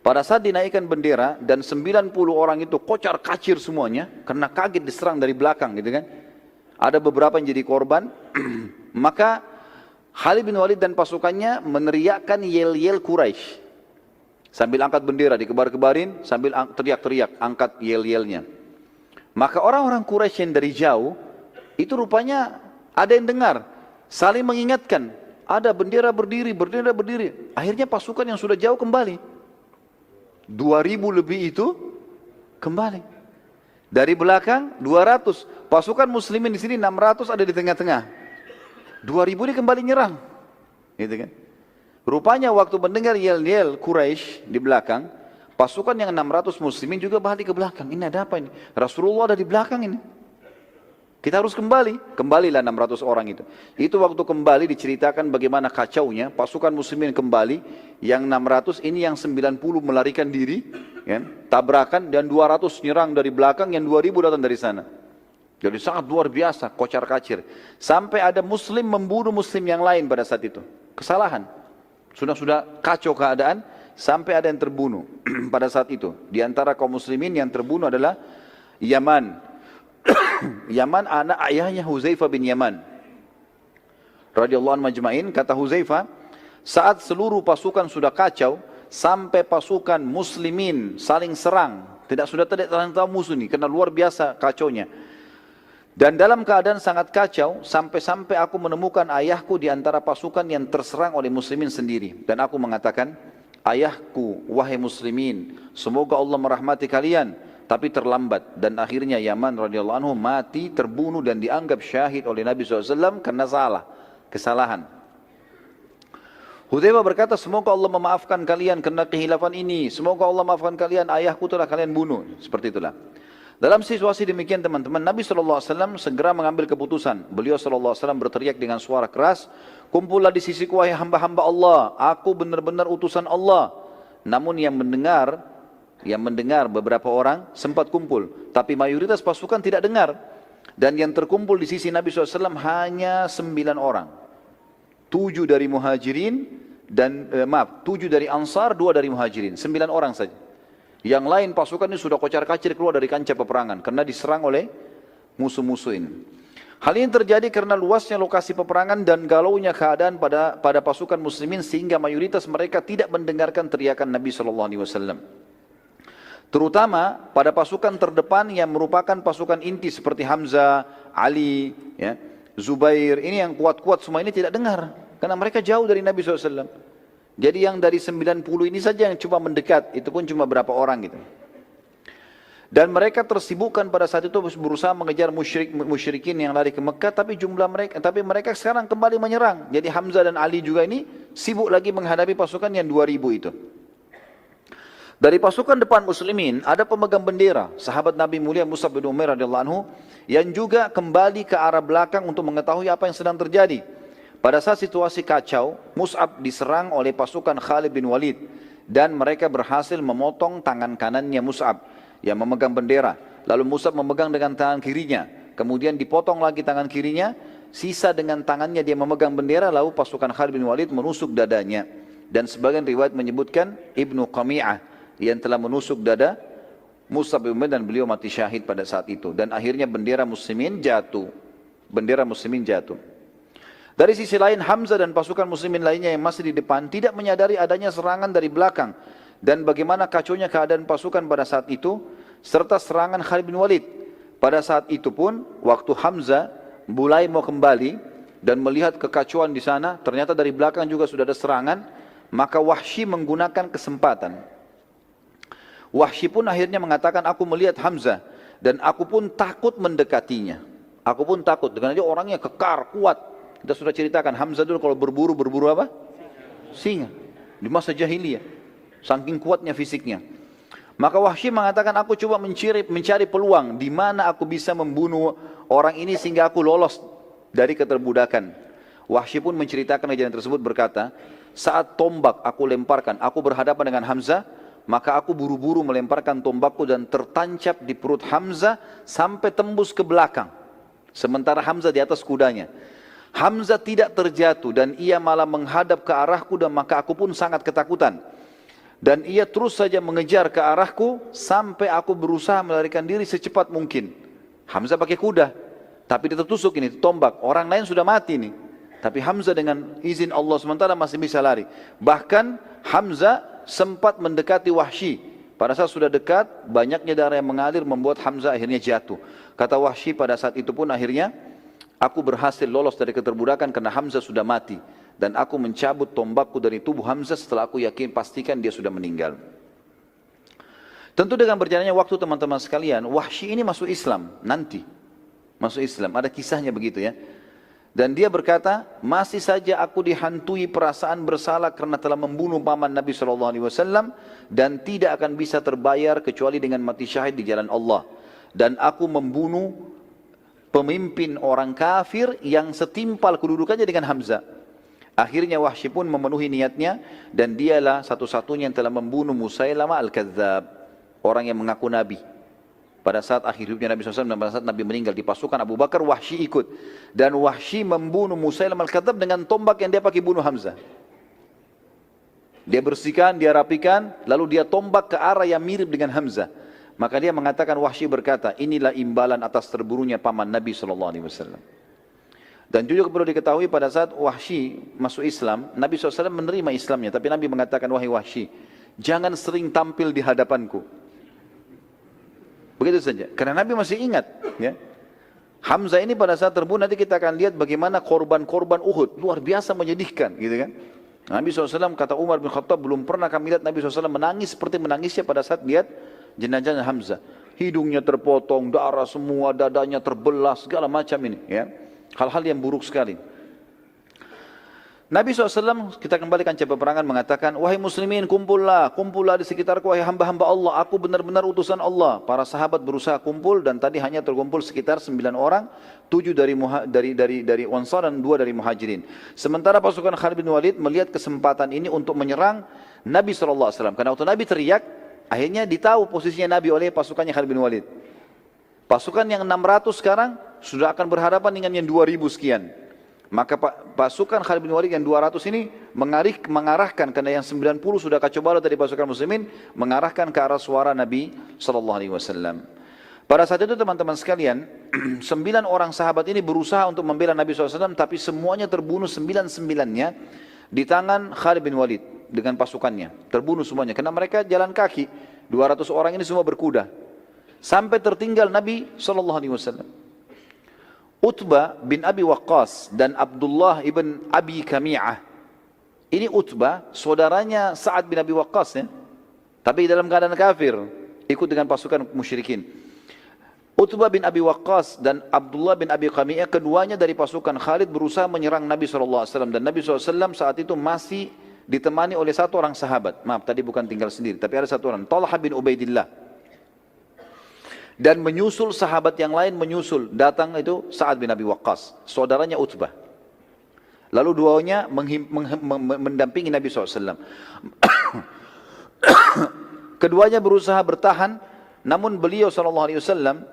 Pada saat dinaikkan bendera dan 90 orang itu kocar kacir semuanya karena kaget diserang dari belakang gitu kan. Ada beberapa yang jadi korban. Maka Khalid bin Walid dan pasukannya meneriakkan yel-yel Quraisy. Sambil angkat bendera dikebar-kebarin, sambil teriak-teriak angkat yel-yelnya. Maka orang-orang Quraisy yang dari jauh itu rupanya ada yang dengar, saling mengingatkan, ada bendera berdiri, bendera berdiri. Akhirnya pasukan yang sudah jauh kembali. 2000 lebih itu kembali. Dari belakang 200, pasukan muslimin di sini 600 ada di tengah-tengah. 2000 ini kembali nyerang. Gitu kan? Rupanya waktu mendengar yel-yel Quraisy di belakang, pasukan yang 600 muslimin juga balik ke belakang. Ini ada apa ini? Rasulullah ada di belakang ini. Kita harus kembali. Kembalilah 600 orang itu. Itu waktu kembali diceritakan bagaimana kacaunya. Pasukan muslimin kembali. Yang 600 ini yang 90 melarikan diri. Ya, tabrakan dan 200 nyerang dari belakang. Yang 2000 datang dari sana. Jadi sangat luar biasa. Kocar kacir. Sampai ada muslim membunuh muslim yang lain pada saat itu. Kesalahan. Sudah kacau keadaan. Sampai ada yang terbunuh pada saat itu. Di antara kaum muslimin yang terbunuh adalah Yaman. Yaman anak ayahnya Huzaifah bin Yaman radhiyallahu anhu majma'in. Kata Huzaifah, saat seluruh pasukan sudah kacau sampai pasukan muslimin saling serang, sudah tidak tahu musuh ini karena luar biasa kacaunya. Dan dalam keadaan sangat kacau sampai-sampai aku menemukan ayahku di antara pasukan yang terserang oleh muslimin sendiri. Dan aku mengatakan, ayahku wahai muslimin, semoga Allah merahmati kalian. Tapi terlambat dan akhirnya Yaman radhiyallahu anhu mati, terbunuh dan dianggap syahid oleh Nabi SAW karena kesalahan. Hudzaifah berkata, semoga Allah memaafkan kalian karena kehilafan ini. Semoga Allah memaafkan kalian, ayahku telah kalian bunuh. Seperti itulah. Dalam situasi demikian teman-teman, Nabi SAW segera mengambil keputusan. Beliau SAW berteriak dengan suara keras, kumpullah di sisiku wahai hamba-hamba Allah, aku benar-benar utusan Allah. Namun yang mendengar beberapa orang sempat kumpul, tapi mayoritas pasukan tidak dengar. Dan yang terkumpul di sisi Nabi SAW hanya 9 orang. 7 dari muhajirin dan 7 dari ansar, 2 dari muhajirin. 9 orang saja. Yang lain pasukan ini sudah kocar kacir keluar dari kancah peperangan karena diserang oleh musuh-musuh ini. Hal ini terjadi karena luasnya lokasi peperangan dan galaunya keadaan pada pasukan muslimin sehingga mayoritas mereka tidak mendengarkan teriakan Nabi SAW. Terutama pada pasukan terdepan yang merupakan pasukan inti seperti Hamzah, Ali, ya, Zubair, ini yang kuat-kuat semua ini tidak dengar. Karena mereka jauh dari Nabi SAW. Jadi yang dari 90 ini saja yang coba mendekat, itu pun cuma berapa orang gitu. Dan mereka tersibukkan pada saat itu berusaha mengejar musyrikin yang lari ke Mekah, tapi mereka sekarang kembali menyerang. Jadi Hamzah dan Ali juga ini sibuk lagi menghadapi pasukan yang 2000 itu. Dari pasukan depan muslimin ada pemegang bendera, sahabat Nabi mulia Mus'ab bin Umair radhiyallahu anhu yang juga kembali ke arah belakang untuk mengetahui apa yang sedang terjadi. Pada saat situasi kacau, Mus'ab diserang oleh pasukan Khalid bin Walid dan mereka berhasil memotong tangan kanannya Mus'ab yang memegang bendera. Lalu Mus'ab memegang dengan tangan kirinya, kemudian dipotong lagi tangan kirinya, sisa dengan tangannya dia memegang bendera, lalu pasukan Khalid bin Walid menusuk dadanya. Dan sebagian riwayat menyebutkan Ibnu Qami'ah yang telah menusuk dada Mus'ab bin Umair dan beliau mati syahid pada saat itu. Dan akhirnya bendera muslimin jatuh. Dari sisi lain Hamzah dan pasukan muslimin lainnya yang masih di depan tidak menyadari adanya serangan dari belakang dan bagaimana kacaunya keadaan pasukan pada saat itu serta serangan Khalid bin Walid. Pada saat itu pun waktu Hamzah mulai mau kembali dan melihat kekacauan di sana, ternyata dari belakang juga sudah ada serangan, maka Wahsy menggunakan kesempatan. Wahsy pun akhirnya mengatakan, aku melihat Hamzah dan aku pun takut mendekatinya. Aku pun takut, dengan dia orangnya kekar, kuat. Kita sudah ceritakan, Hamzah dulu kalau berburu apa? Singa. Di masa jahiliyah. Saking kuatnya fisiknya. Maka Wahsy mengatakan, aku coba mencari peluang di mana aku bisa membunuh orang ini sehingga aku lolos dari keterbudakan. Wahsy pun menceritakan kejadian tersebut berkata, saat tombak aku lemparkan, aku berhadapan dengan Hamzah, maka aku buru-buru melemparkan tombakku dan tertancap di perut Hamzah sampai tembus ke belakang. Sementara Hamzah di atas kudanya. Hamzah tidak terjatuh dan ia malah menghadap ke arahku dan maka aku pun sangat ketakutan. Dan ia terus saja mengejar ke arahku sampai aku berusaha melarikan diri secepat mungkin. Hamzah pakai kuda, tapi dia tertusuk ini, tombak. Orang lain sudah mati nih. Tapi Hamzah dengan izin Allah SWT masih bisa lari. Bahkan Hamzah sempat mendekati Wahsy. Pada saat sudah dekat, banyaknya darah yang mengalir membuat Hamzah akhirnya jatuh. Kata Wahsy pada saat itu pun akhirnya, aku berhasil lolos dari keterbudakan karena Hamzah sudah mati. Dan aku mencabut tombakku dari tubuh Hamzah setelah aku yakin pastikan dia sudah meninggal. Tentu dengan berjalannya waktu teman-teman sekalian, Wahsy ini masuk Islam nanti. Masuk Islam, ada kisahnya begitu ya. Dan dia berkata, masih saja aku dihantui perasaan bersalah karena telah membunuh paman Nabi SAW dan tidak akan bisa terbayar kecuali dengan mati syahid di jalan Allah. Dan aku membunuh pemimpin orang kafir yang setimpal kedudukannya dengan Hamzah. Akhirnya Wahsy pun memenuhi niatnya dan dialah satu-satunya yang telah membunuh Musailamah Al-Kadzab, orang yang mengaku Nabi. Pada saat akhir hidupnya Nabi SAW dan pada saat Nabi meninggal di pasukan Abu Bakar, Wahsy ikut. Dan Wahsy membunuh Musailamah Al-Kadzab dengan tombak yang dia pakai bunuh Hamzah. Dia bersihkan, dia rapikan, lalu dia tombak ke arah yang mirip dengan Hamzah. Maka dia mengatakan, Wahsy berkata, inilah imbalan atas terbunuhnya paman Nabi SAW. Dan juga perlu diketahui pada saat Wahsy masuk Islam, Nabi SAW menerima Islamnya. Tapi Nabi mengatakan, wahai Wahsy, jangan sering tampil di hadapanku. Begitu saja. Karena Nabi masih ingat. Ya. Hamzah ini pada saat terbunuh, nanti kita akan lihat bagaimana korban-korban Uhud. Luar biasa menyedihkan. Gitu kan. Nabi SAW, kata Umar bin Khattab, belum pernah kami lihat Nabi SAW menangis seperti menangisnya pada saat lihat jenazah Hamzah. Hidungnya terpotong, darah semua, dadanya terbelah, segala macam ini. Ya. Hal-hal yang buruk sekali. Nabi SAW, kita kembalikan cerita peperangan, mengatakan, wahai muslimin, kumpullah di sekitarku, wahai hamba-hamba Allah, aku benar-benar utusan Allah. Para sahabat berusaha kumpul dan tadi hanya terkumpul sekitar 9 orang, 7 dari Ansar dan 2 dari Muhajirin. Sementara pasukan Khalid bin Walid melihat kesempatan ini untuk menyerang Nabi SAW. Karena waktu Nabi teriak, akhirnya ditahu posisinya Nabi oleh pasukannya Khalid bin Walid. Pasukan yang 600 sekarang sudah akan berhadapan dengan yang 2000 sekian. Maka pasukan Khalid bin Walid yang 200 ini mengarahkan, karena yang 90 sudah kacau balau dari pasukan muslimin, mengarahkan ke arah suara Nabi SAW. Pada saat itu teman-teman sekalian, 9 orang sahabat ini berusaha untuk membela Nabi SAW, tapi semuanya terbunuh 9-9-nya di tangan Khalid bin Walid dengan pasukannya. Terbunuh semuanya, karena mereka jalan kaki. 200 orang ini semua berkuda. Sampai tertinggal Nabi SAW. Utbah bin Abi Waqqas dan Abdullah ibn Abi Kami'ah. Ini Utbah, saudaranya Sa'ad bin Abi Waqqas ya. Tapi dalam keadaan kafir, ikut dengan pasukan musyrikin. Utbah bin Abi Waqqas dan Abdullah bin Abi Kami'ah, keduanya dari pasukan Khalid berusaha menyerang Nabi SAW. Dan Nabi SAW saat itu masih ditemani oleh satu orang sahabat. Maaf, tadi bukan tinggal sendiri, tapi ada satu orang, Talha bin Ubaidillah. Dan menyusul sahabat yang lain menyusul, datang itu Sa'ad bin Abi Waqqas, saudaranya Utbah. Lalu duanya mendampingi Nabi SAW. Keduanya berusaha bertahan, namun beliau SAW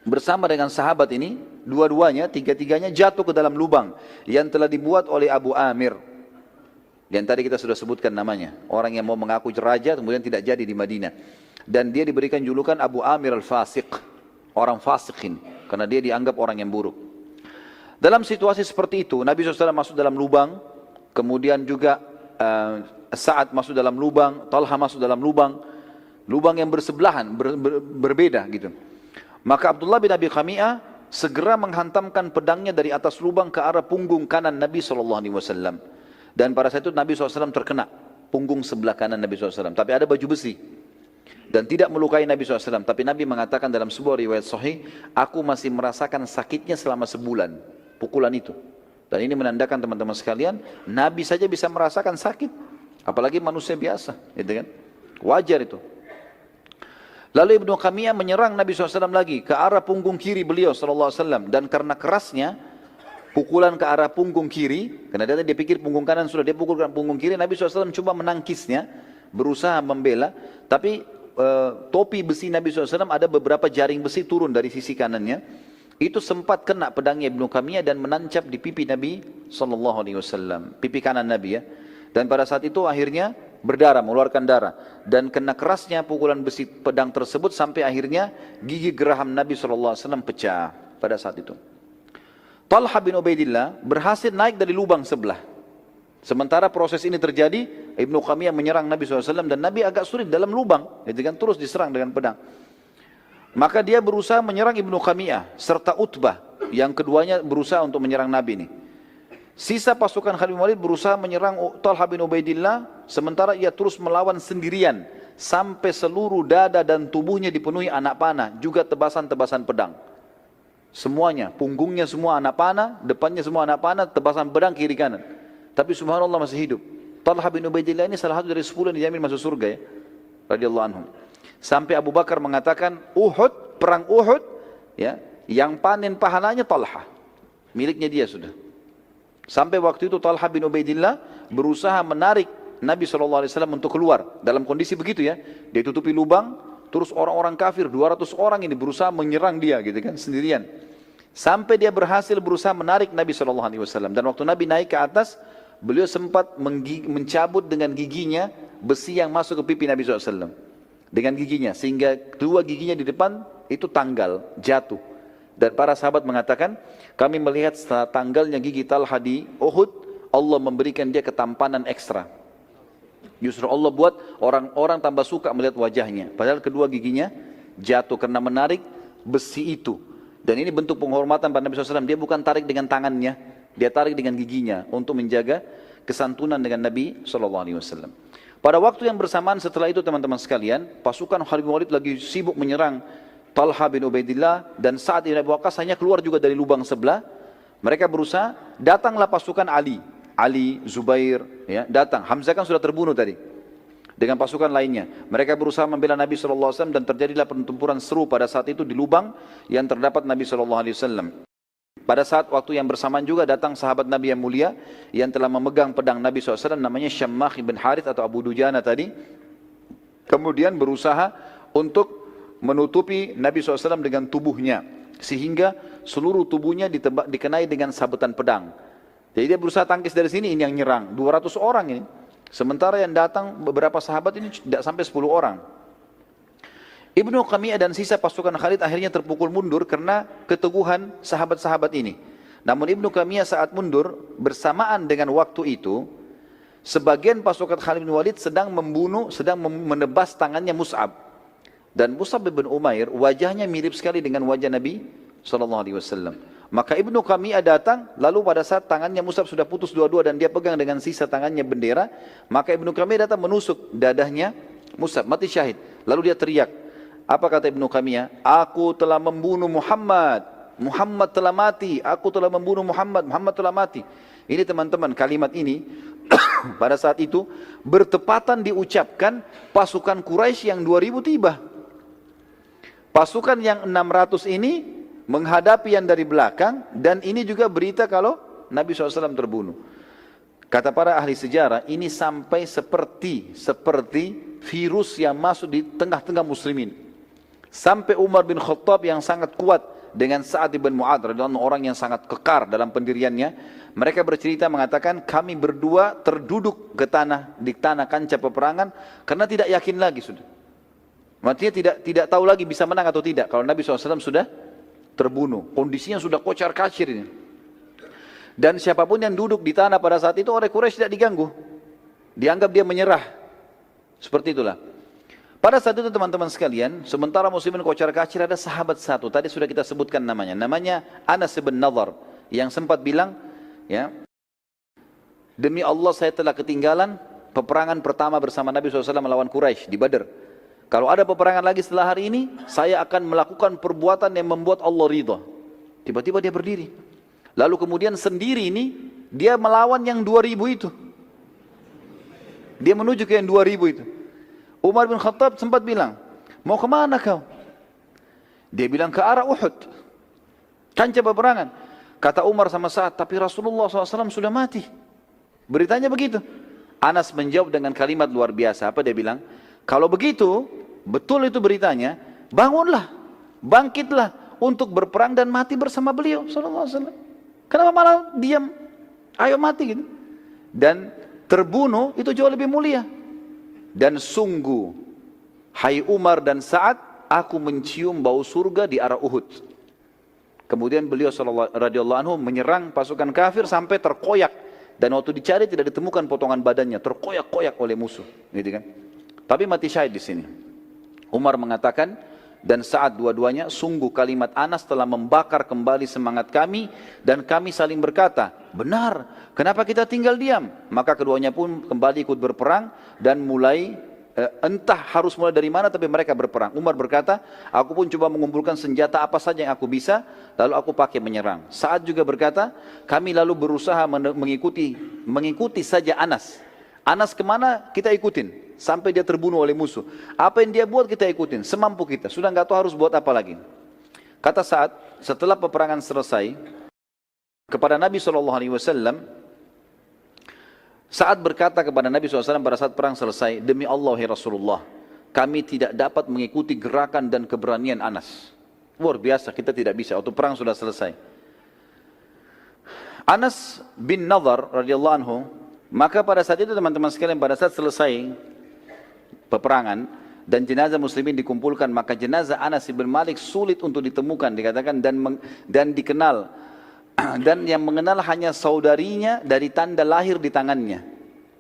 bersama dengan sahabat ini, dua-duanya, tiga-tiganya jatuh ke dalam lubang yang telah dibuat oleh Abu Amir. Yang tadi kita sudah sebutkan namanya, orang yang mau mengaku raja kemudian tidak jadi di Madinah. Dan dia diberikan julukan Abu Amir al-Fasiq, orang fasikin, karena dia dianggap orang yang buruk. Dalam situasi seperti itu, Nabi SAW masuk dalam lubang, kemudian juga Sa'ad masuk dalam lubang, Talha masuk dalam lubang yang bersebelahan, berbeda gitu. Maka Abdullah bin Abi Kami'ah segera menghantamkan pedangnya dari atas lubang ke arah punggung kanan Nabi SAW. Dan pada saat itu Nabi SAW terkena punggung sebelah kanan Nabi SAW, tapi ada baju besi. Dan tidak melukai Nabi SAW. Tapi Nabi mengatakan dalam sebuah riwayat sahih, aku masih merasakan sakitnya selama sebulan, pukulan itu. Dan ini menandakan teman-teman sekalian, Nabi saja bisa merasakan sakit, apalagi manusia biasa, gitu kan? Wajar itu. Lalu Ibnu Qamiyah menyerang Nabi SAW lagi ke arah punggung kiri beliau SAW. Dan karena kerasnya pukulan ke arah punggung kiri, karena dia pikir punggung kanan sudah dia pukulkan punggung kiri, Nabi SAW coba menangkisnya, berusaha membela, tapi topi besi Nabi SAW ada beberapa jaring besi turun dari sisi kanannya. Itu sempat kena pedangnya Ibnu Qamiyah dan menancap di pipi Nabi SAW, pipi kanan Nabi ya. Dan pada saat itu akhirnya berdarah, mengeluarkan darah. Dan kena kerasnya pukulan besi pedang tersebut sampai akhirnya gigi geraham Nabi SAW pecah pada saat itu. Talha bin Ubaidillah berhasil naik dari lubang sebelah. Sementara proses ini terjadi, Ibnu Qamiyah menyerang Nabi SAW dan Nabi agak sulit dalam lubang, gitu kan, terus diserang dengan pedang. Maka dia berusaha menyerang Ibnu Qamiyah serta Utbah, yang keduanya berusaha untuk menyerang Nabi ini. Sisa pasukan Khalid bin Walid berusaha menyerang Talha bin Ubaidillah, sementara ia terus melawan sendirian sampai seluruh dada dan tubuhnya dipenuhi anak panah, juga tebasan-tebasan pedang. Semuanya, punggungnya semua anak panah, depannya semua anak panah, tebasan pedang kiri kanan. Tapi subhanallah masih hidup. Talha bin Ubaidillah ini salah satu dari 10 yang dijamin masuk surga ya, radhiyallahu anhum. Sampai Abu Bakar mengatakan Uhud, perang Uhud, ya, yang panen pahalanya Talha, miliknya dia sudah. Sampai waktu itu Talha bin Ubaidillah berusaha menarik Nabi SAW untuk keluar. Dalam kondisi begitu ya, dia tutupi lubang, terus orang-orang kafir 200 orang ini berusaha menyerang dia gitu kan, sendirian. Sampai dia berhasil berusaha menarik Nabi SAW. Dan waktu Nabi naik ke atas, beliau sempat mencabut dengan giginya besi yang masuk ke pipi Nabi SAW. Dengan giginya, sehingga dua giginya di depan itu tanggal, jatuh. Dan para sahabat mengatakan, kami melihat setelah tanggalnya gigi Talha di Uhud, Allah memberikan dia ketampanan ekstra. Justru Allah buat orang-orang tambah suka melihat wajahnya. Padahal kedua giginya jatuh karena menarik besi itu. Dan ini bentuk penghormatan pada Nabi SAW. Dia bukan tarik dengan tangannya, dia tarik dengan giginya untuk menjaga kesantunan dengan Nabi SAW. Pada waktu yang bersamaan setelah itu teman-teman sekalian, pasukan Khalid bin Walid lagi sibuk menyerang Talha bin Ubaidillah, dan Sa'ad bin Abi Waqqas hanya keluar juga dari lubang sebelah. Mereka berusaha, datanglah pasukan Ali, Zubair, ya, datang. Hamzah kan sudah terbunuh tadi dengan pasukan lainnya. Mereka berusaha membela Nabi SAW dan terjadilah pertempuran seru pada saat itu di lubang yang terdapat Nabi SAW. Pada saat waktu yang bersamaan juga datang sahabat Nabi yang mulia yang telah memegang pedang Nabi SAW, namanya Syammah bin Harith atau Abu Dujana tadi. Kemudian berusaha untuk menutupi Nabi SAW dengan tubuhnya, sehingga seluruh tubuhnya dikenai dengan sabetan pedang. Jadi dia berusaha tangkis dari sini, ini yang nyerang 200 orang ini. Sementara yang datang beberapa sahabat ini tidak sampai 10 orang. Ibnu Qamiyah dan sisa pasukan Khalid akhirnya terpukul mundur karena keteguhan sahabat-sahabat ini. Namun Ibnu Qamiyah saat mundur bersamaan dengan waktu itu, sebagian pasukan Khalid bin Walid sedang menebas tangannya Mus'ab. Dan Mus'ab bin Umair wajahnya mirip sekali dengan wajah Nabi SAW. Maka Ibnu Qamiyah datang, lalu pada saat tangannya Mus'ab sudah putus dua-dua dan dia pegang dengan sisa tangannya bendera, maka Ibnu Qamiyah datang menusuk dadahnya Mus'ab, mati syahid. Lalu dia teriak, apa kata Ibnu Qamiyah? Aku telah membunuh Muhammad, Muhammad telah mati, aku telah membunuh Muhammad, Muhammad telah mati. Ini teman-teman, kalimat ini pada saat itu bertepatan diucapkan pasukan Quraisy yang 2000 tiba. Pasukan yang 600 ini menghadapi yang dari belakang, dan ini juga berita kalau Nabi SAW terbunuh. Kata para ahli sejarah, ini sampai seperti virus yang masuk di tengah-tengah muslimin. Sampai Umar bin Khattab yang sangat kuat dengan Sa'ad bin Mu'adz, orang yang sangat kekar dalam pendiriannya, mereka bercerita mengatakan, kami berdua terduduk di tanah kancah peperangan karena tidak yakin lagi sudah. Maksudnya tidak tahu lagi bisa menang atau tidak kalau Nabi SAW sudah terbunuh. Kondisinya sudah kocar-kacir ini. Dan siapapun yang duduk di tanah pada saat itu oleh Quraisy tidak diganggu. Dianggap dia menyerah. Seperti itulah. Pada saat itu teman-teman sekalian, sementara muslimin kocar-kacir, ada sahabat satu. Tadi sudah kita sebutkan namanya. Namanya Anas bin Nadhr. Yang sempat bilang, ya, demi Allah saya telah ketinggalan peperangan pertama bersama Nabi SAW melawan Quraisy di Badr. Kalau ada peperangan lagi setelah hari ini, saya akan melakukan perbuatan yang membuat Allah ridha. Tiba-tiba dia berdiri. Lalu kemudian sendiri ini, dia melawan yang 2000 itu. Dia menuju ke yang 2000 itu. Umar bin Khattab sempat bilang, mau kemana kau? Dia bilang ke arah Uhud. Kancah peperangan. Kata Umar sama Sa'ad, tapi Rasulullah SAW sudah mati. Beritanya begitu. Anas menjawab dengan kalimat luar biasa. Apa dia bilang? Kalau begitu, betul itu beritanya, bangunlah, bangkitlah untuk berperang dan mati bersama beliau sallallahu alaihi wasallam. Kenapa malah diam? Ayo mati gitu. Dan terbunuh itu jauh lebih mulia. Dan sungguh, hai Umar dan Sa'ad, aku mencium bau surga di arah Uhud. Kemudian beliau radhiyallahu anhu menyerang pasukan kafir sampai terkoyak. Dan waktu dicari tidak ditemukan potongan badannya, terkoyak-koyak oleh musuh. Gitu kan? Tapi mati syahid di sini. Umar mengatakan, dan Sa'ad dua-duanya, sungguh kalimat Anas telah membakar kembali semangat kami, dan kami saling berkata, benar, kenapa kita tinggal diam? Maka keduanya pun kembali ikut berperang, dan mulai, entah harus mulai dari mana, tapi mereka berperang. Umar berkata, aku pun coba mengumpulkan senjata apa saja yang aku bisa, lalu aku pakai menyerang. Sa'ad juga berkata, kami lalu berusaha mengikuti saja Anas. Anas kemana kita ikutin. Sampai dia terbunuh oleh musuh. Apa yang dia buat kita ikutin, semampu kita. Sudah nggak tahu harus buat apa lagi. Kata Sa'ad, setelah peperangan selesai, kepada Nabi SAW, Sa'ad berkata kepada Nabi SAW pada saat perang selesai, demi Allah ya Rasulullah, kami tidak dapat mengikuti gerakan dan keberanian Anas. Luar biasa, kita tidak bisa. Waktu perang sudah selesai. Anas bin Nadhr radhiyallahu anhu, maka pada saat itu teman-teman sekalian, pada saat selesai peperangan dan jenazah muslimin dikumpulkan, maka jenazah Anas bin Malik sulit untuk ditemukan, dikatakan, dan dikenal, dan yang mengenal hanya saudarinya dari tanda lahir di tangannya.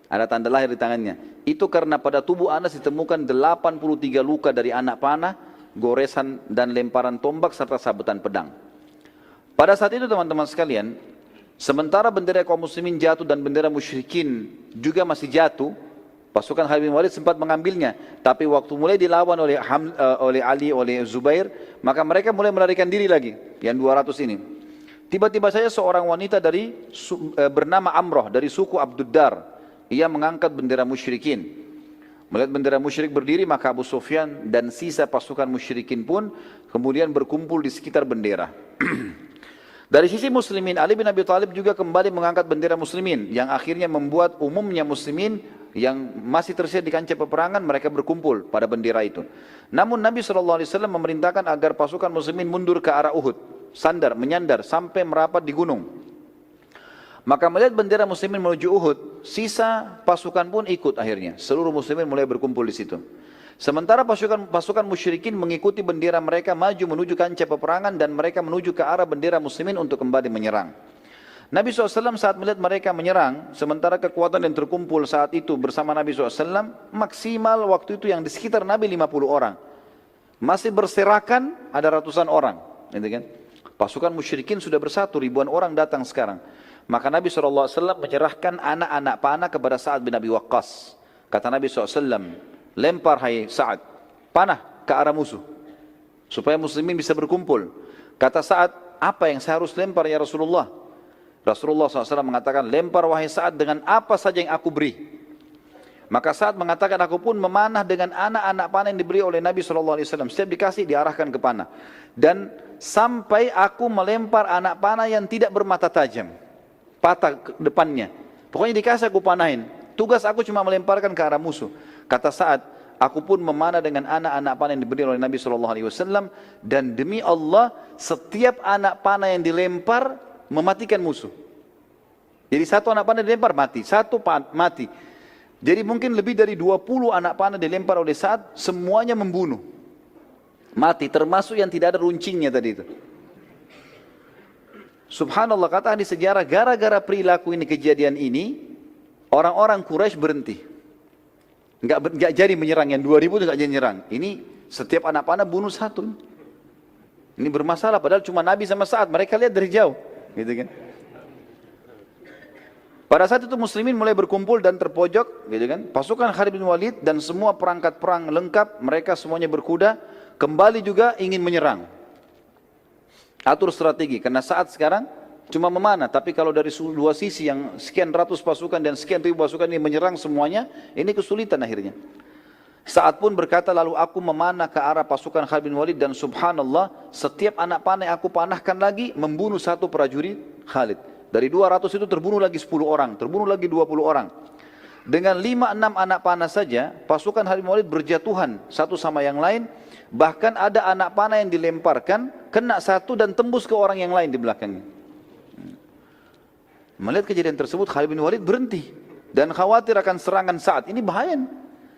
Ada tanda lahir di tangannya. Itu karena pada tubuh Anas ditemukan 83 luka dari anak panah, goresan dan lemparan tombak serta sabetan pedang. Pada saat itu teman-teman sekalian, sementara bendera kaum muslimin jatuh dan bendera musyrikin juga masih jatuh, pasukan Khalid bin Walid sempat mengambilnya, tapi waktu mulai dilawan oleh Ali, oleh Zubair, maka mereka mulai melarikan diri lagi, yang 200 ini. Tiba-tiba saja seorang wanita bernama Amroh dari suku Abduddar, ia mengangkat bendera musyrikin. Melihat bendera musyrik berdiri, maka Abu Sufyan dan sisa pasukan musyrikin pun kemudian berkumpul di sekitar bendera. Dari sisi muslimin, Ali bin Abi Thalib juga kembali mengangkat bendera muslimin, yang akhirnya membuat umumnya muslimin yang masih tersisa di kancah peperangan, mereka berkumpul pada bendera itu. Namun Nabi SAW memerintahkan agar pasukan muslimin mundur ke arah Uhud, menyandar sampai merapat di gunung. Maka melihat bendera muslimin menuju Uhud, sisa pasukan pun ikut akhirnya. Seluruh muslimin mulai berkumpul di situ. Sementara pasukan musyrikin mengikuti bendera mereka maju menuju kancah peperangan, dan mereka menuju ke arah bendera muslimin untuk kembali menyerang. Nabi SAW saat melihat mereka menyerang, sementara kekuatan yang terkumpul saat itu bersama Nabi SAW, maksimal waktu itu yang di sekitar Nabi 50 orang. Masih berserakan ada ratusan orang. Gitu kan? Pasukan musyrikin sudah bersatu, ribuan orang datang sekarang. Maka Nabi SAW menyerahkan anak-anak panah kepada Sa'ad bin Abi Waqqas. Kata Nabi SAW, lempar hai Sa'ad, panah ke arah musuh, supaya muslimin bisa berkumpul. Kata Sa'ad, apa yang saya harus lempar ya Rasulullah? Rasulullah SAW mengatakan, lempar wahai Sa'ad dengan apa saja yang aku beri. Maka Sa'ad mengatakan, aku pun memanah dengan anak-anak panah yang diberi oleh Nabi SAW. Setiap dikasih diarahkan ke panah. Dan sampai aku melempar anak panah yang tidak bermata tajam, patah ke depannya. Pokoknya dikasih aku panahin. Tugas aku cuma melemparkan ke arah musuh. Kata Sa'ad, aku pun memanah dengan anak-anak panah yang diberi oleh Nabi SAW. Dan demi Allah, setiap anak panah yang dilempar mematikan musuh. Jadi satu anak panah dilempar mati, satu mati. Jadi mungkin lebih dari 20 anak panah dilempar oleh Sa'ad, semuanya membunuh. Mati, termasuk yang tidak ada runcingnya tadi itu. Subhanallah, kata ahli sejarah, gara-gara perilaku ini, kejadian ini, orang-orang Quraisy berhenti. Enggak jadi menyerang, yang 2000 itu enggak jadi menyerang. Ini setiap anak panah bunuh satu. Ini bermasalah, padahal cuma Nabi sama Sa'ad, mereka lihat dari jauh. Gitu kan? Pada saat itu muslimin mulai berkumpul dan terpojok, gitu kan? Pasukan Khalid bin Walid dan semua perangkat perang lengkap, mereka semuanya berkuda, kembali juga ingin menyerang. Atur strategi, karena saat sekarang cuma memanah, tapi kalau dari dua sisi yang sekian ratus pasukan dan sekian ribu pasukan ini menyerang semuanya, ini kesulitan akhirnya. Sa'ad pun berkata, lalu aku memanah ke arah pasukan Khalid bin Walid, dan subhanallah, setiap anak panah yang aku panahkan lagi membunuh satu prajurit Khalid. Dari 200 itu terbunuh lagi 10 orang, terbunuh lagi 20 orang. Dengan 5-6 anak panah saja, pasukan Khalid bin Walid berjatuhan satu sama yang lain. Bahkan ada anak panah yang dilemparkan, kena satu dan tembus ke orang yang lain di belakangnya. Melihat kejadian tersebut, Khalid bin Walid berhenti dan khawatir akan serangan Sa'ad. Ini bahaya.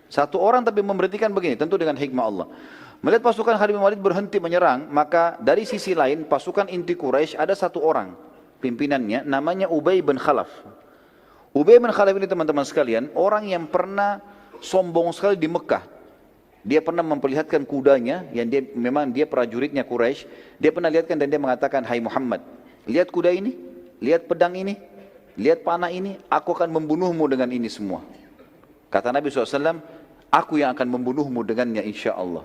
Satu orang tapi memberhentikan begini, tentu dengan hikmah Allah. Melihat pasukan Khalid bin Walid berhenti menyerang, maka dari sisi lain pasukan inti Quraisy ada satu orang pimpinannya namanya Ubay bin Khalaf. Ubay bin Khalaf ini teman-teman sekalian, orang yang pernah sombong sekali di Mekah. Dia pernah memperlihatkan kudanya, yang memang dia prajuritnya Quraisy. Dia pernah lihatkan dan dia mengatakan, "Hai Muhammad, lihat kuda ini, lihat pedang ini, lihat panah ini, aku akan membunuhmu dengan ini semua." Kata Nabi SAW, "Aku yang akan membunuhmu dengannya insya Allah."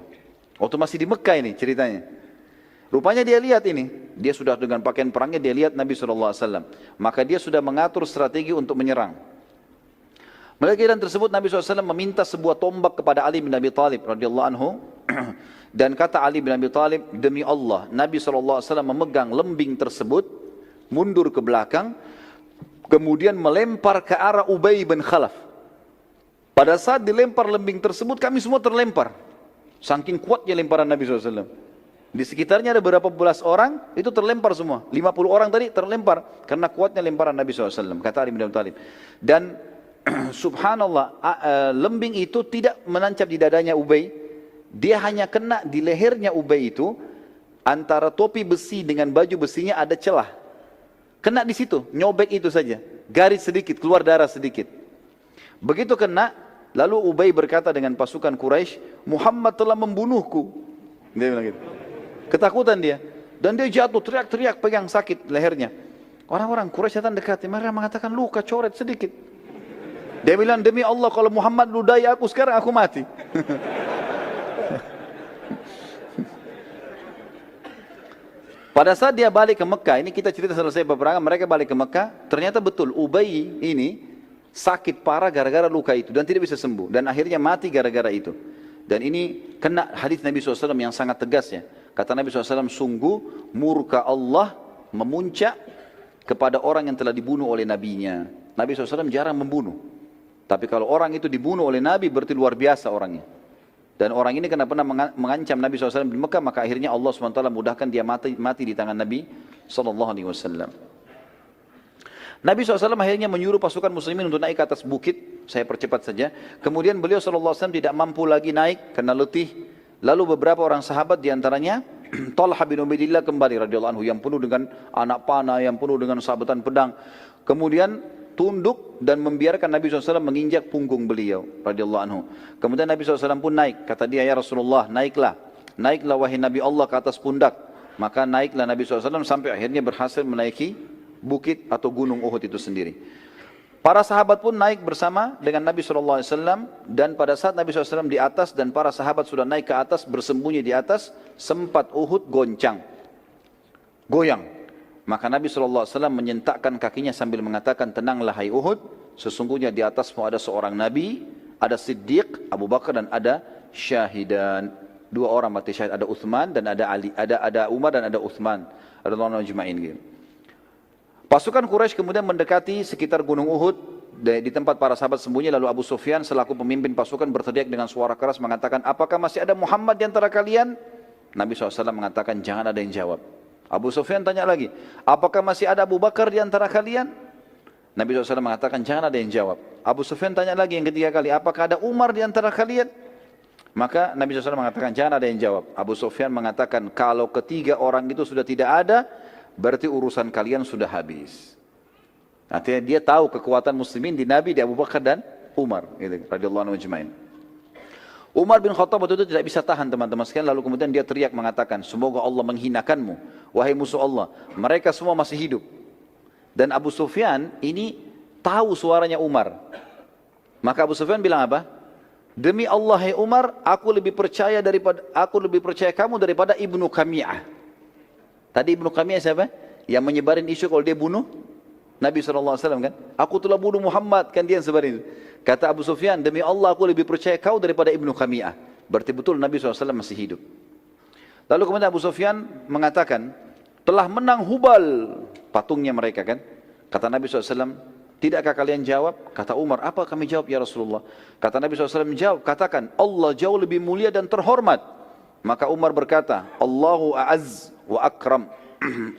Waktu masih di Mekah ini ceritanya. Rupanya dia lihat ini, dia sudah dengan pakaian perangnya, dia lihat Nabi SAW. Maka dia sudah mengatur strategi untuk menyerang. Melihat keadaan tersebut, Nabi SAW meminta sebuah tombak kepada Ali bin Abi Thalib radhiyallahu anhu. Dan kata Ali bin Abi Thalib, demi Allah, Nabi SAW memegang lembing tersebut, mundur ke belakang, kemudian melempar ke arah Ubay bin Khalaf. Pada saat dilempar lembing tersebut, kami semua terlempar. Saking kuatnya lemparan Nabi SAW. Di sekitarnya ada beberapa belas orang, itu terlempar semua. 50 orang tadi terlempar, karena kuatnya lemparan Nabi SAW, kata Ali bin Abi Thalib. Dan subhanallah, lembing itu tidak menancap di dadanya Ubay. Dia hanya kena di lehernya Ubay itu, antara topi besi dengan baju besinya ada celah. Kena di situ, nyobek itu saja. Garis sedikit, keluar darah sedikit. Begitu kena, lalu Ubay berkata dengan pasukan Quraisy, "Muhammad telah membunuhku." Dia bilang gitu. Ketakutan dia. Dan dia jatuh, teriak-teriak, pegang sakit lehernya. Orang-orang Quraisy datang dekat, mereka mengatakan, "Luka coret sedikit." Dia bilang, "Demi Allah, kalau Muhammad ludahi aku sekarang, aku mati." Pada saat dia balik ke Mekah, ini kita cerita selesai peperangan, mereka balik ke Mekah, ternyata betul Ubay ini sakit parah gara-gara luka itu dan tidak bisa sembuh, dan akhirnya mati gara-gara itu. Dan ini kena hadis Nabi SAW yang sangat tegas ya. Kata Nabi SAW, sungguh murka Allah memuncak kepada orang yang telah dibunuh oleh nabinya. Nabi SAW jarang membunuh, tapi kalau orang itu dibunuh oleh Nabi berarti luar biasa orangnya. Dan orang ini karena pernah mengancam Nabi SAW di Mekah, maka akhirnya Allah SWT mudahkan dia mati di tangan Nabi SAW. Nabi SAW akhirnya menyuruh pasukan muslimin untuk naik ke atas bukit. Saya percepat saja. Kemudian beliau SAW tidak mampu lagi naik karena letih. Lalu beberapa orang sahabat diantaranya Talha bin Ubaidillah kembali radhiyallahu anhu, yang penuh dengan anak panah, yang penuh dengan sabetan pedang. Kemudian tunduk dan membiarkan Nabi SAW menginjak punggung beliau radhiyallahu anhu. Kemudian Nabi SAW pun naik. Kata dia, "Ya Rasulullah, naiklah. Naiklah wahai Nabi Allah ke atas pundak." Maka naiklah Nabi SAW sampai akhirnya berhasil menaiki bukit atau gunung Uhud itu sendiri. Para sahabat pun naik bersama dengan Nabi SAW, dan pada saat Nabi SAW di atas dan para sahabat sudah naik ke atas, bersembunyi di atas, sempat Uhud goncang, goyang. Maka Nabi SAW menyentakkan kakinya sambil mengatakan, "Tenanglah hai Uhud, sesungguhnya di atasmu ada seorang Nabi, ada Siddiq, Abu Bakar, dan ada syahidan." Dua orang mati syahid, ada Uthman dan ada Ali, ada Umar dan ada Uthman radhiyallahu anhum ajma'in gitu. Pasukan Quraisy kemudian mendekati sekitar gunung Uhud di tempat para sahabat sembunyi. Lalu Abu Sufyan selaku pemimpin pasukan berteriak dengan suara keras mengatakan, "Apakah masih ada Muhammad di antara kalian?" Nabi SAW mengatakan, "Jangan ada yang jawab." Abu Sufyan tanya lagi, "Apakah masih ada Abu Bakar di antara kalian?" Nabi SAW mengatakan, "Jangan ada yang jawab." Abu Sufyan tanya lagi yang ketiga kali, "Apakah ada Umar di antara kalian?" Maka Nabi SAW mengatakan, "Jangan ada yang jawab." Abu Sufyan mengatakan, "Kalau ketiga orang itu sudah tidak ada, berarti urusan kalian sudah habis." Artinya dia tahu kekuatan muslimin di Nabi, di Abu Bakar dan Umar gitu, radhiyallahu anhu ajma'in. Umar bin Khattab waktu itu tidak bisa tahan teman-teman sekalian, lalu kemudian dia teriak mengatakan, "Semoga Allah menghinakanmu, wahai musuh Allah. Mereka semua masih hidup." Dan Abu Sufyan ini tahu suaranya Umar. Maka Abu Sufyan bilang apa? "Demi Allah hai Umar, aku lebih percaya kamu daripada Ibnu Qami'ah." Tadi Ibnu Qami'ah siapa? Yang menyebarin isu kalau dia bunuh Nabi SAW kan? "Aku telah bunuh Muhammad," kan dia yang sebarin itu. Kata Abu Sufyan, "Demi Allah aku lebih percaya kau daripada Ibnu Qami'ah." Berarti betul Nabi SAW masih hidup. Lalu kemudian Abu Sufyan mengatakan, "Telah menang Hubal," patungnya mereka kan. Kata Nabi SAW, "Tidakkah kalian jawab?" Kata Umar, "Apa kami jawab ya Rasulullah?" Kata Nabi SAW, "Jawab, katakan Allah jauh lebih mulia dan terhormat." Maka Umar berkata, "Allahu a'azz wa akram."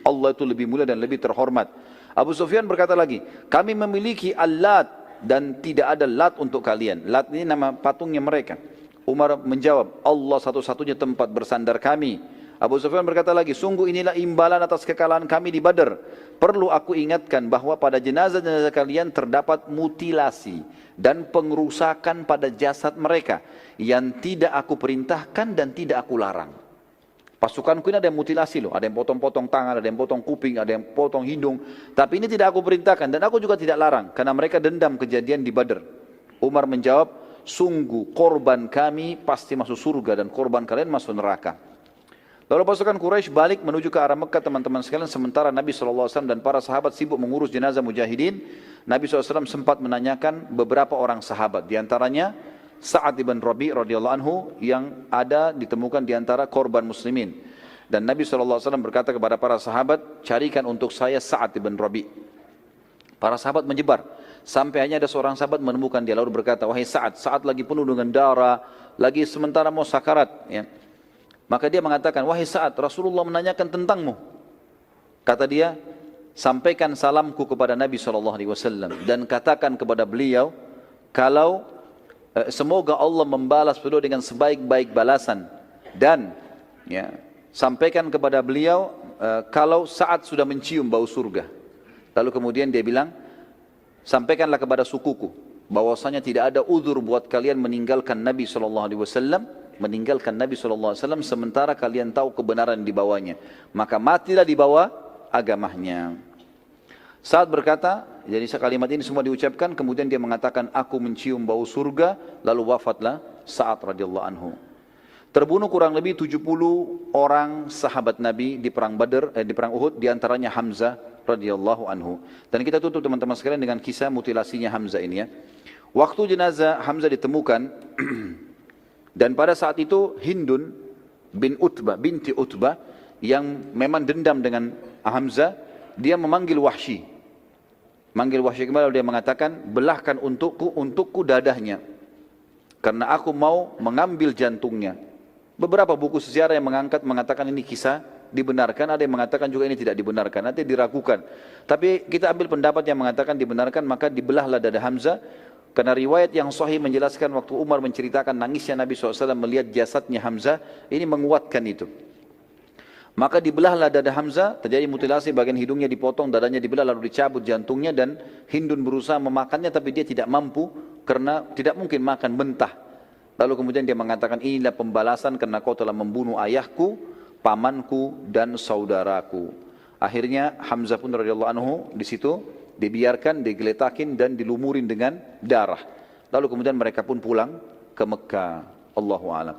Allah itu lebih mulia dan lebih terhormat. Abu Sufyan berkata lagi, "Kami memiliki Al-Lat dan tidak ada Lat untuk kalian. Lat ini nama patungnya mereka. Umar menjawab, Allah satu-satunya tempat bersandar kami. Abu Sufyan berkata lagi, sungguh inilah imbalan atas kekalahan kami di Badar. Perlu aku ingatkan bahwa pada jenazah-jenazah kalian terdapat mutilasi dan pengerusakan pada jasad mereka yang tidak aku perintahkan dan tidak aku larang. Pasukanku ini ada yang mutilasi loh, ada yang potong-potong tangan, ada yang potong kuping, ada yang potong hidung. Tapi ini tidak aku perintahkan dan aku juga tidak larang karena mereka dendam kejadian di Badar. Umar menjawab, sungguh korban kami pasti masuk surga dan korban kalian masuk neraka. Lalu pasukan Quraisy balik menuju ke arah Mekah teman-teman sekalian. Sementara Nabi SAW dan para sahabat sibuk mengurus jenazah mujahidin. Nabi SAW sempat menanyakan beberapa orang sahabat. Di antaranya Sa'ad ibn Rabi' radhiyallahu anhu yang ada ditemukan di antara korban muslimin. Dan Nabi SAW berkata kepada para sahabat, carikan untuk saya Sa'ad ibn Rabi'. Para sahabat menyebar. Sampai hanya ada seorang sahabat menemukan dia lalu berkata, wahai Sa'ad, Sa'ad lagi penuh dengan darah, lagi sementara mau sakarat. Ya. Maka dia mengatakan, wahai Sa'ad, Rasulullah menanyakan tentangmu. Kata dia, sampaikan salamku kepada Nabi SAW dan katakan kepada beliau, kalau semoga Allah membalas beliau dengan sebaik-baik balasan. Dan ya, sampaikan kepada beliau, kalau Sa'ad sudah mencium bau surga. Lalu kemudian dia bilang, sampaikanlah kepada sukuku, bahwasanya tidak ada uzur buat kalian meninggalkan Nabi SAW, sementara kalian tahu kebenaran di bawahnya. Maka matilah di bawah agamanya. Saat berkata, jadi kalimat ini semua diucapkan, kemudian dia mengatakan, aku mencium bau surga, lalu wafatlah Sa'ad radhiyallahu anhu. Terbunuh kurang lebih 70 orang sahabat Nabi di perang Badar, di perang Uhud, di antaranya Hamzah radhiyallahu anhu. Dan kita tutup teman-teman sekalian dengan kisah mutilasinya Hamzah ini ya. Waktu jenazah Hamzah ditemukan, dan pada saat itu Hindun binti Utbah yang memang dendam dengan Hamzah, dia memanggil Wahsy. Manggil Wahsy kembali, dia mengatakan, belahkan untukku dadahnya, karena aku mau mengambil jantungnya. Beberapa buku sejarah yang mengatakan ini kisah dibenarkan, ada yang mengatakan juga ini tidak dibenarkan, nanti diragukan. Tapi kita ambil pendapat yang mengatakan dibenarkan, maka dibelahlah dada Hamzah. Karena riwayat yang sahih menjelaskan waktu Umar menceritakan nangisnya Nabi SAW melihat jasadnya Hamzah, ini menguatkan itu. Maka dibelahlah dada Hamzah, terjadi mutilasi, bagian hidungnya dipotong, dadanya dibelah, lalu dicabut jantungnya, dan Hindun berusaha memakannya tapi dia tidak mampu karena tidak mungkin makan mentah. Lalu kemudian dia mengatakan, inilah pembalasan karena kau telah membunuh ayahku, pamanku dan saudaraku. Akhirnya Hamzah pun radhiyallahu anhu di situ dibiarkan, digeletakin dan dilumurin dengan darah. Lalu kemudian mereka pun pulang ke Mekah. Allahu a'lam.